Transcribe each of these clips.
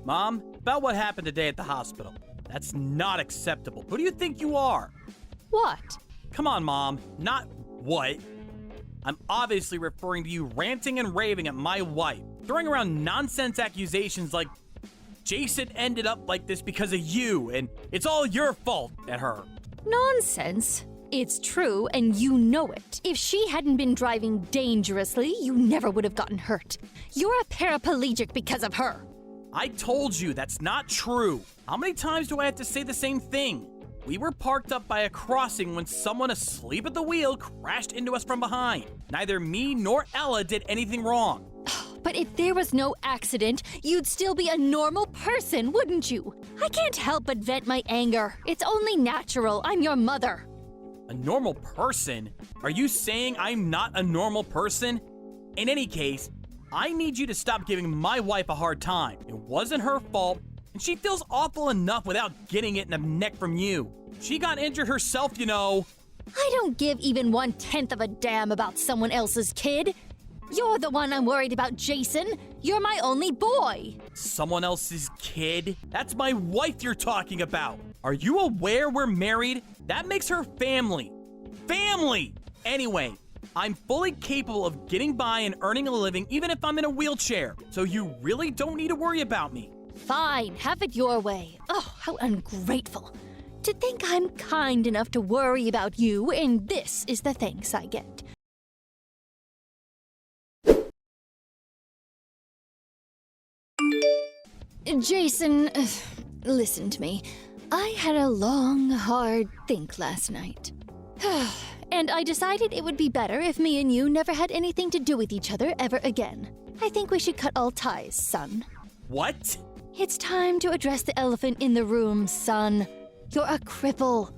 Mom, about what happened today at the hospital. That's not acceptable. Who do you think you are? What? Come on, Mom. Not what. I'm obviously referring to you ranting and raving at my wife, throwing around nonsense accusations like Jason ended up like this because of you, and it's all your fault at her. Nonsense. It's true, and you know it. If she hadn't been driving dangerously, you never would have gotten hurt. You're a paraplegic because of her. I told you that's not true. How many times do I have to say the same thing? We were parked up by a crossing when someone asleep at the wheel crashed into us from behind. Neither me nor Ella did anything wrong. But if there was no accident, you'd still be a normal person, wouldn't you? I can't help but vent my anger. It's only natural. I'm your mother. A normal person? Are you saying I'm not a normal person? In any case, I need you to stop giving my wife a hard time. It wasn't her fault, and she feels awful enough without getting it in the neck from you. She got injured herself, you know. I don't give even 1/10 of a damn about someone else's kid. You're the one I'm worried about, Jason. You're my only boy. Someone else's kid? That's my wife you're talking about. Are you aware we're married? That makes her family. Family! Anyway, I'm fully capable of getting by and earning a living even if I'm in a wheelchair, so you really don't need to worry about me. Fine, have it your way. Oh, how ungrateful. To think I'm kind enough to worry about you, and this is the thanks I get. Jason, listen to me. I had a long, hard think last night. And I decided it would be better if me and you never had anything to do with each other ever again. I think we should cut all ties, son. What? It's time to address the elephant in the room, son. You're a cripple.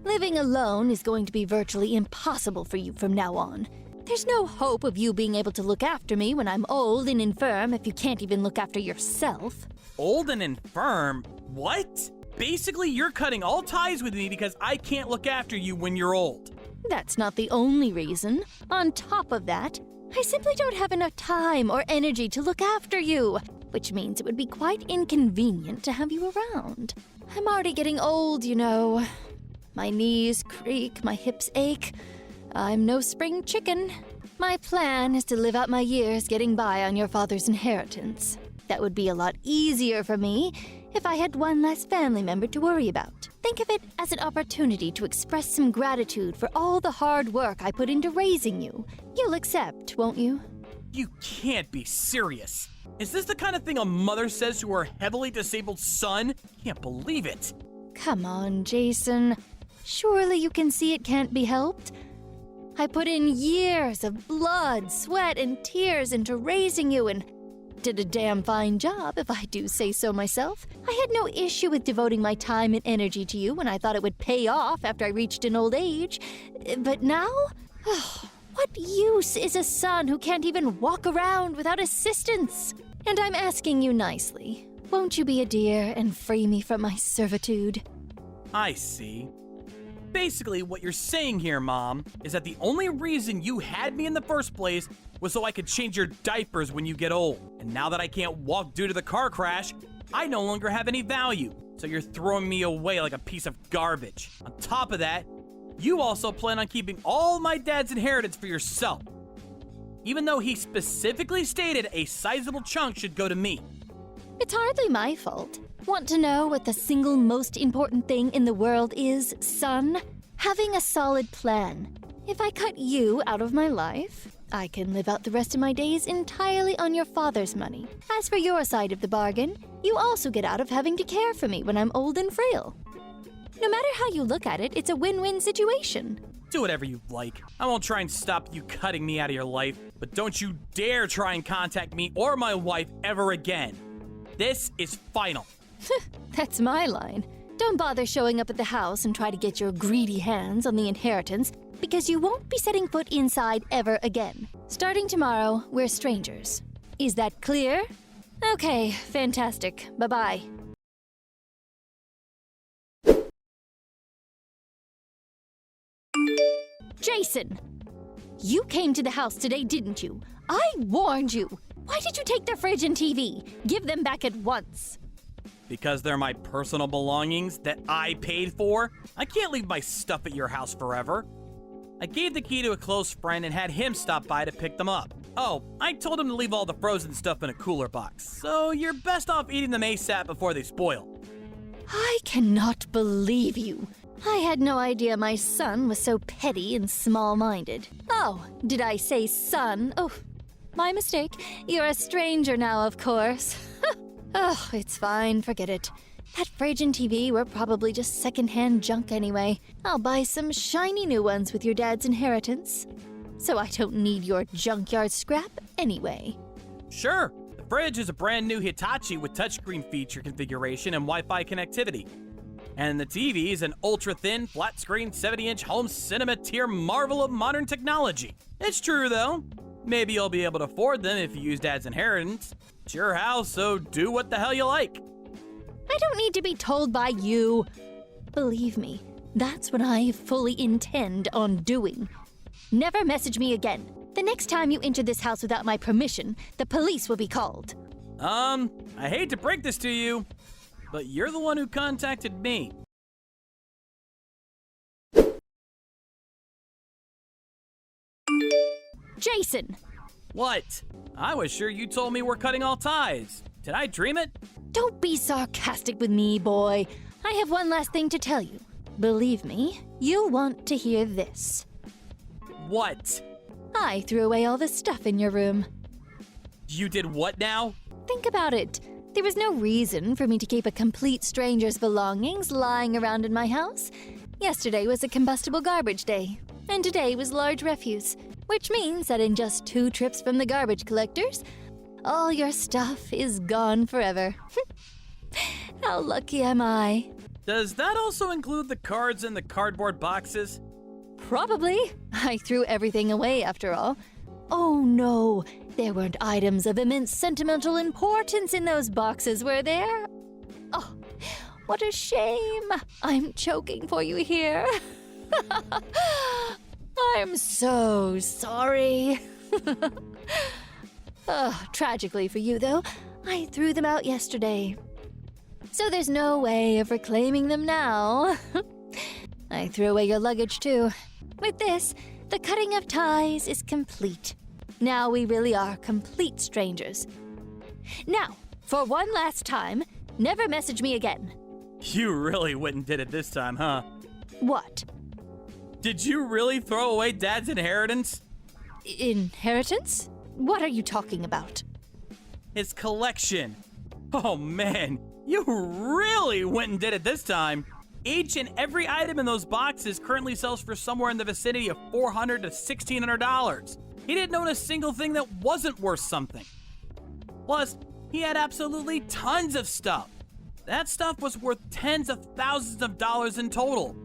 Living alone is going to be virtually impossible for you from now on. There's no hope of you being able to look after me when I'm old and infirm if you can't even look after yourself. Old and infirm? What? Basically, you're cutting all ties with me because I can't look after you when you're old. That's not the only reason. On top of that, I simply don't have enough time or energy to look after you, which means it would be quite inconvenient to have you around. I'm already getting old, you know. My knees creak, my hips ache. I'm no spring chicken. My plan is to live out my years getting by on your father's inheritance. That would be a lot easier for me if I had one less family member to worry about. Think of it as an opportunity to express some gratitude for all the hard work I put into raising you. You'll accept, won't you? You can't be serious. Is this the kind of thing a mother says to her heavily disabled son? Can't believe it. Come on, Jason. Surely you can see it can't be helped. I put in years of blood, sweat, and tears into raising you and did a damn fine job, if I do say so myself. I had no issue with devoting my time and energy to you when I thought it would pay off after I reached an old age. But now? What use is a son who can't even walk around without assistance? And I'm asking you nicely. Won't you be a dear and free me from my servitude? I see. Basically, what you're saying here, Mom, is that the only reason you had me in the first place was so I could change your diapers when you get old. And now that I can't walk due to the car crash, I no longer have any value. So you're throwing me away like a piece of garbage. On top of that, you also plan on keeping all my dad's inheritance for yourself, even though he specifically stated a sizable chunk should go to me. It's hardly my fault. Want to know what the single most important thing in the world is, son? Having a solid plan. If I cut you out of my life, I can live out the rest of my days entirely on your father's money. As for your side of the bargain, you also get out of having to care for me when I'm old and frail. No matter how you look at it, it's a win-win situation. Do whatever you like. I won't try and stop you cutting me out of your life, but don't you dare try and contact me or my wife ever again. This is final. That's my line. Don't bother showing up at the house and try to get your greedy hands on the inheritance, because you won't be setting foot inside ever again. Starting tomorrow, we're strangers. Is that clear? Okay, fantastic. Bye-bye. Jason! You came to the house today, didn't you? I warned you! Why did you take the fridge and TV? Give them back at once. Because they're my personal belongings that I paid for. I can't leave my stuff at your house forever. I gave the key to a close friend and had him stop by to pick them up. Oh, I told him to leave all the frozen stuff in a cooler box, so you're best off eating them ASAP before they spoil. I cannot believe you. I had no idea my son was so petty and small-minded. Oh, did I say son? Oh, my mistake. You're a stranger now, of course. Oh, it's fine, forget it. That fridge and TV were probably just second-hand junk anyway. I'll buy some shiny new ones with your dad's inheritance. So I don't need your junkyard scrap anyway. Sure, the fridge is a brand new Hitachi with touchscreen feature configuration and Wi-Fi connectivity. And the TV is an ultra-thin, flat-screen, 70-inch home cinema tier marvel of modern technology. It's true, though. Maybe you'll be able to afford them if you use Dad's inheritance. It's your house, so do what the hell you like. I don't need to be told by you. Believe me, that's what I fully intend on doing. Never message me again. The next time you enter this house without my permission, the police will be called. I hate to break this to you, but you're the one who contacted me. Jason! What? I was sure you told me we're cutting all ties. Did I dream it? Don't be sarcastic with me, boy. I have one last thing to tell you. Believe me, you'll want to hear this. What? I threw away all the stuff in your room. You did what now? Think about it. There was no reason for me to keep a complete stranger's belongings lying around in my house. Yesterday was a combustible garbage day, and today was large refuse, which means that in just 2 trips from the garbage collectors, all your stuff is gone forever. How lucky am I? Does that also include the cards in the cardboard boxes? Probably. I threw everything away after all. Oh no, there weren't items of immense sentimental importance in those boxes, were there? Oh, what a shame. I'm choking for you here. I'm so sorry. Tragically for you, though, I threw them out yesterday. So there's no way of reclaiming them now. I threw away your luggage, too. With this, the cutting of ties is complete. Now we really are complete strangers. Now, for one last time, never message me again. You really went and did it this time, huh? What? Did you really throw away Dad's inheritance? Inheritance? What are you talking about? His collection. Oh man, you really went and did it this time. Each and every item in those boxes currently sells for somewhere in the vicinity of $400 to $1,600. He didn't own a single thing that wasn't worth something. Plus, he had absolutely tons of stuff. That stuff was worth tens of thousands of dollars in total.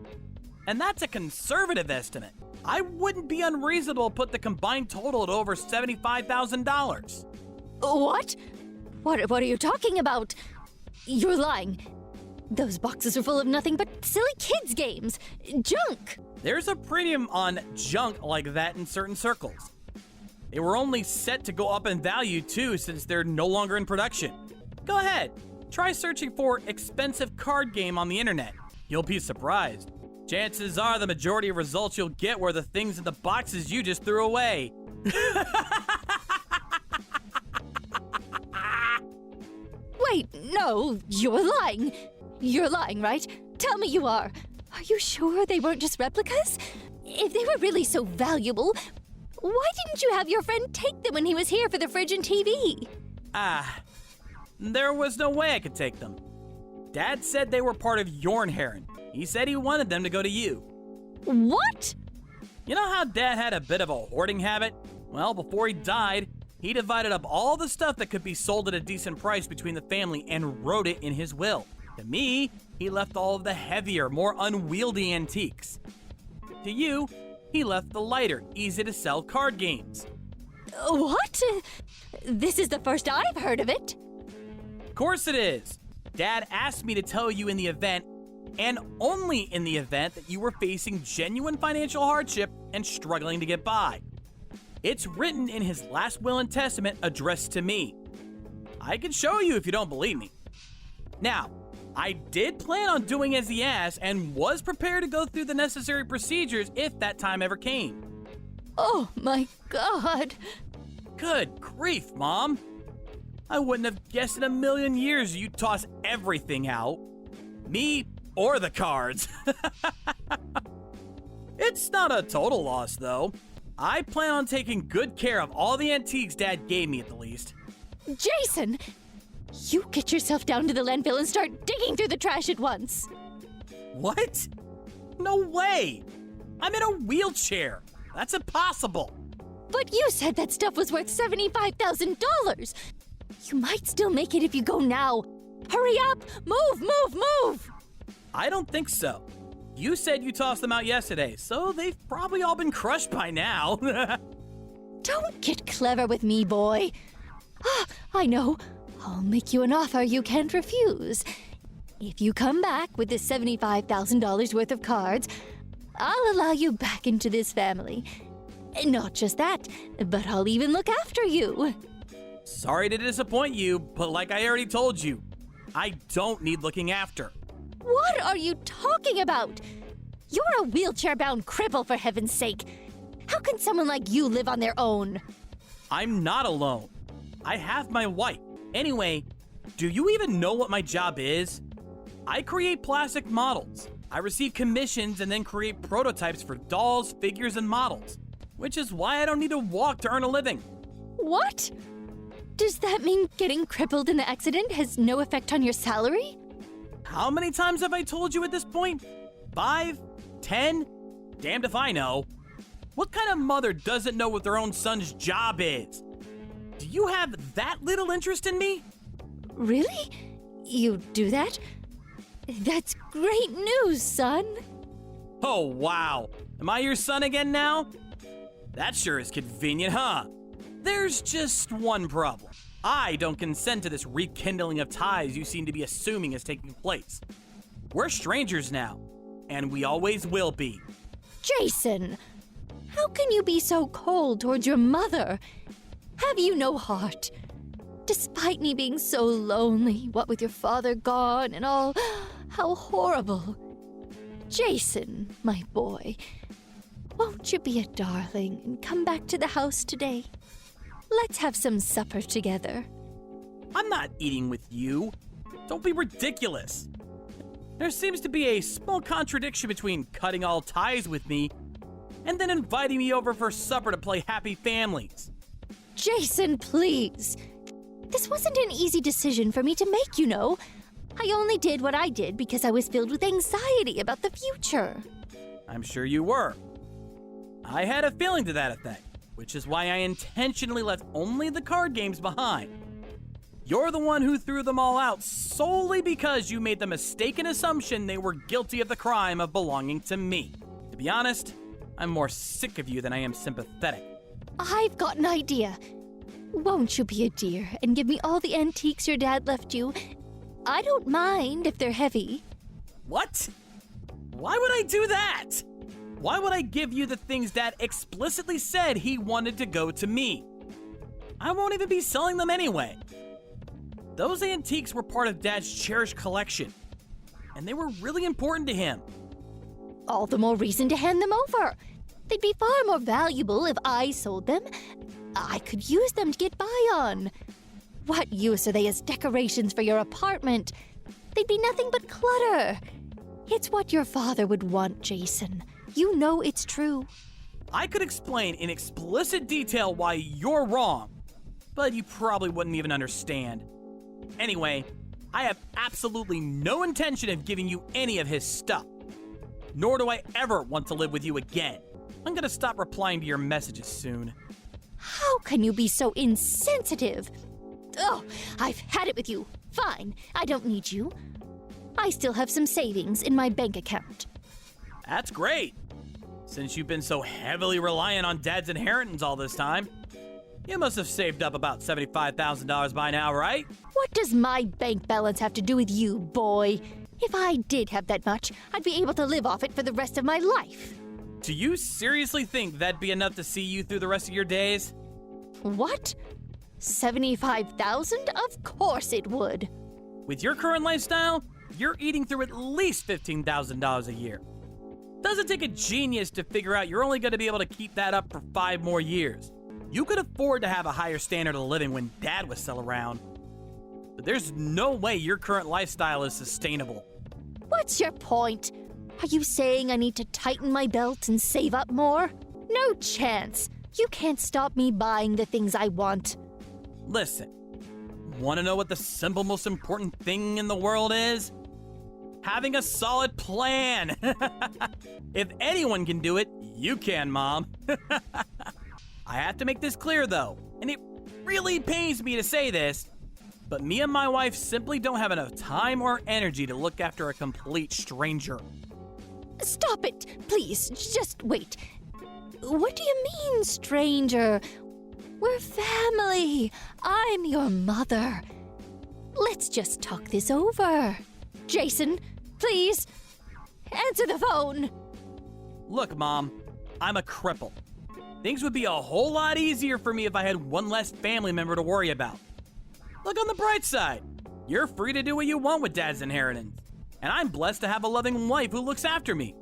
And that's a conservative estimate. I wouldn't be unreasonable to put the combined total at over $75,000. What? What are you talking about? You're lying. Those boxes are full of nothing but silly kids' games. Junk! There's a premium on junk like that in certain circles. They were only set to go up in value too since they're no longer in production. Go ahead, try searching for expensive card game on the internet. You'll be surprised. Chances are the majority of results you'll get were the things in the boxes you just threw away. Wait, no, you're lying. You're lying, right? Tell me you are. Are you sure they weren't just replicas? If they were really so valuable, why didn't you have your friend take them when he was here for the fridge and TV? There was no way I could take them. Dad said they were part of your inheritance. He said he wanted them to go to you. What? You know how Dad had a bit of a hoarding habit? Well, before he died, he divided up all the stuff that could be sold at a decent price between the family and wrote it in his will. To me, he left all of the heavier, more unwieldy antiques. To you, he left the lighter, easy-to-sell card games. What? This is the first I've heard of it. Of course it is. Dad asked me to tell you in the event, and only in the event, that you were facing genuine financial hardship and struggling to get by. It's written in his last will and testament addressed to me. I can show you if you don't believe me. Now, I did plan on doing as he asked and was prepared to go through the necessary procedures if that time ever came. Oh my God. Good grief, Mom. I wouldn't have guessed in a million years you'd toss everything out. Me or the cards. It's not a total loss, though. I plan on taking good care of all the antiques Dad gave me at the least. Jason! You get yourself down to the landfill and start digging through the trash at once. What? No way! I'm in a wheelchair. That's impossible. But you said that stuff was worth $75,000. You might still make it if you go now. Hurry up! Move! I don't think so. You said you tossed them out yesterday, so they've probably all been crushed by now. Don't get clever with me, boy. I know. I'll make you an offer you can't refuse. If you come back with this $75,000 worth of cards, I'll allow you back into this family. Not just that, but I'll even look after you. Sorry to disappoint you, but like I already told you, I don't need looking after. What are you talking about? You're a wheelchair-bound cripple, for heaven's sake. How can someone like you live on their own? I'm not alone. I have my wife. Anyway, do you even know what my job is? I create plastic models. I receive commissions and then create prototypes for dolls, figures, and models, which is why I don't need to walk to earn a living. What? Does that mean getting crippled in the accident has no effect on your salary? How many times have I told you at this point? 5? 10? Damned if I know. What kind of mother doesn't know what their own son's job is? Do you have that little interest in me? Really? You do that? That's great news, son. Oh, wow. Am I your son again now? That sure is convenient, huh? There's just one problem. I don't consent to this rekindling of ties you seem to be assuming is taking place. We're strangers now, and we always will be. Jason, how can you be so cold towards your mother? Have you no heart? Despite me being so lonely, what with your father gone and all, how horrible. Jason, my boy, won't you be a darling and come back to the house today? Let's have some supper together. I'm not eating with you. Don't be ridiculous. There seems to be a small contradiction between cutting all ties with me and then inviting me over for supper to play Happy Families. Jason, please. This wasn't an easy decision for me to make, you know. I only did what I did because I was filled with anxiety about the future. I'm sure you were. I had a feeling to that effect, which is why I intentionally left only the card games behind. You're the one who threw them all out solely because you made the mistaken assumption they were guilty of the crime of belonging to me. To be honest, I'm more sick of you than I am sympathetic. I've got an idea. Won't you be a dear and give me all the antiques your dad left you? I don't mind if they're heavy. What? Why would I do that? Why would I give you the things Dad explicitly said he wanted to go to me? I won't even be selling them anyway. Those antiques were part of Dad's cherished collection, and they were really important to him. All the more reason to hand them over. They'd be far more valuable if I sold them. I could use them to get by on. What use are they as decorations for your apartment? They'd be nothing but clutter. It's what your father would want, Jason. You know it's true. I could explain in explicit detail why you're wrong, but you probably wouldn't even understand. Anyway, I have absolutely no intention of giving you any of his stuff. Nor do I ever want to live with you again. I'm gonna stop replying to your messages soon. How can you be so insensitive? Oh, I've had it with you. Fine, I don't need you. I still have some savings in my bank account. That's great. Since you've been so heavily reliant on Dad's inheritance all this time, you must have saved up about $75,000 by now, right? What does my bank balance have to do with you, boy? If I did have that much, I'd be able to live off it for the rest of my life. Do you seriously think that'd be enough to see you through the rest of your days? What? $75,000? Of course it would. With your current lifestyle, you're eating through at least $15,000 a year. Doesn't take a genius to figure out you're only going to be able to keep that up for 5 more years. You could afford to have a higher standard of living when Dad was still around. But there's no way your current lifestyle is sustainable. What's your point? Are you saying I need to tighten my belt and save up more? No chance. You can't stop me buying the things I want. Listen, want to know what the simple, most important thing in the world is? Having a solid plan. If anyone can do it, you can, Mom. I have to make this clear, though, and it really pains me to say this, but me and my wife simply don't have enough time or energy to look after a complete stranger. Stop it, please. Just wait. What do you mean, stranger? We're family. I'm your mother. Let's just talk this over. Jason, please, answer the phone. Look, Mom, I'm a cripple. Things would be a whole lot easier for me if I had one less family member to worry about. Look on the bright side. You're free to do what you want with Dad's inheritance. And I'm blessed to have a loving wife who looks after me.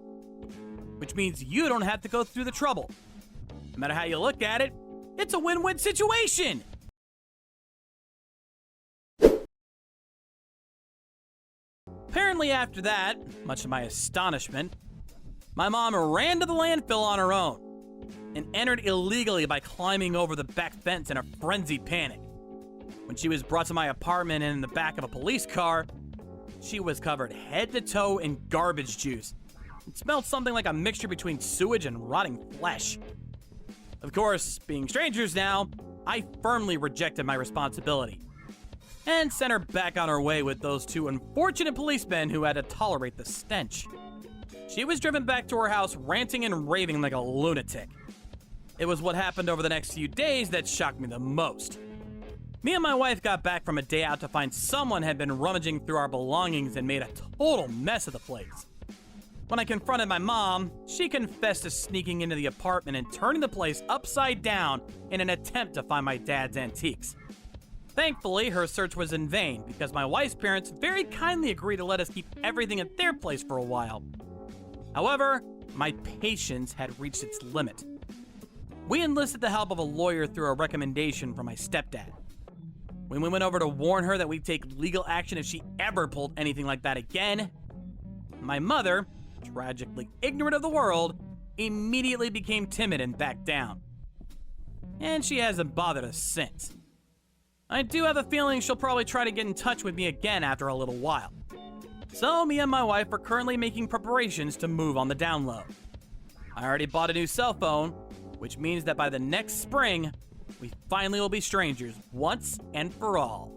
Which means you don't have to go through the trouble. No matter how you look at it, it's a win-win situation. Apparently after that, much to my astonishment, my mom ran to the landfill on her own and entered illegally by climbing over the back fence in a frenzied panic. When she was brought to my apartment and in the back of a police car, she was covered head to toe in garbage juice. It smelled something like a mixture between sewage and rotting flesh. Of course, being strangers now, I firmly rejected my responsibility and sent her back on her way with those 2 unfortunate policemen who had to tolerate the stench. She was driven back to her house ranting and raving like a lunatic. It was what happened over the next few days that shocked me the most. Me and my wife got back from a day out to find someone had been rummaging through our belongings and made a total mess of the place. When I confronted my mom, she confessed to sneaking into the apartment and turning the place upside down in an attempt to find my dad's antiques. Thankfully, her search was in vain because my wife's parents very kindly agreed to let us keep everything at their place for a while. However, my patience had reached its limit. We enlisted the help of a lawyer through a recommendation from my stepdad. When we went over to warn her that we'd take legal action if she ever pulled anything like that again, my mother, tragically ignorant of the world, immediately became timid and backed down. And she hasn't bothered us since. I do have a feeling she'll probably try to get in touch with me again after a little while. So me and my wife are currently making preparations to move on the down low. I already bought a new cell phone, which means that by the next spring, we finally will be strangers once and for all.